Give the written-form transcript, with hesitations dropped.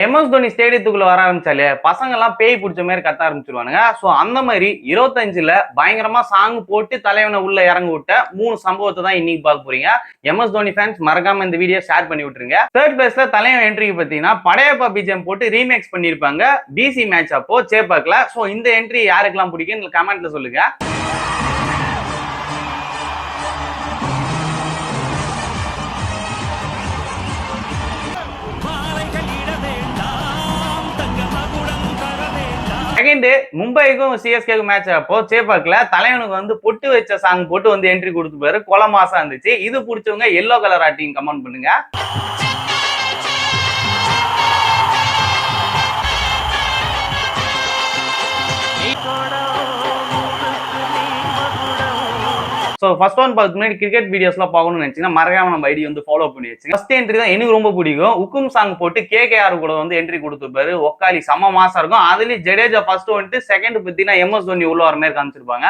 MS Dhoni ஸ்டேடியத்துக்குள்ள வர ஆரம்பிச்சாலே பசங்க எல்லாம் பேய் பிடிச்ச மாதிரி கத்த ஆரம்பிச்சிருவானுங்க. சோ அந்த மாதிரி 25ல பயங்கரமா சாங் போட்டு தலைவனை உள்ள இறங்க விட்ட 3 சம்பவத்தை தான் இன்னைக்கு பார்க்க போறீங்க. எம்எஸ் தோனி ஃபேன்ஸ் மறக்காம இந்த வீடியோ ஷேர் பண்ணி விட்டுருங்க. தேர்ட் பிளேஸ்ல தலைவன் என்ட்ரிக்கு பாத்தீங்கன்னா படையப்பா பிஜிஎம் போட்டு ரீமேக்ஸ் பண்ணிருப்பாங்க டிசி மேட்ச் அப்போ சேப்பாக்ல. சோ இந்த என்ட்ரி யாருக்கெல்லாம் பிடிக்கும் கமெண்ட்ல சொல்லுங்க. செகண்ட் மும்பைக்கும் சிஎஸ்கேக்கும் மேட்ச் அப்போ சேப்பாக்ல தலைவனுக்கு வந்து பொட்டு வச்ச சாங் போட்டு வந்து என்ட்ரி கொடுத்துப்பாரு. கொலை மாசா இருந்துச்சு. இது பிடிச்சவங்க எல்லோ கலர் ஆட்டிங் கமெண்ட் பண்ணுங்க. ஸோ ஃபர்ஸ்ட் ஒன் பார்த்து முன்னாடி கிரிக்கெட் வீடியோஸ்லாம் பார்க்கணும்னு நினைச்சீங்கன்னா மறக்காம நம்ம ஐடி வந்து ஃபாலோ பண்ணி வச்சுங்க. ஃபர்ஸ்ட் என்ட்ரி தான் எனக்கு ரொம்ப பிடிக்கும். உக்கும் சாங் போட்டு கேகேஆர் கூட வந்து என்ட்ரி கொடுத்துருப்பாரு. ஒக்காலி செம்ம மாசா இருக்கும். அதுலயும் ஜடேஜா ஃபர்ஸ்ட் வந்துட்டு செகண்ட் பார்த்தீங்கன்னா எம்எஸ் தோனி உள்ள வர மாதிரி காமிச்சிருப்பாங்க.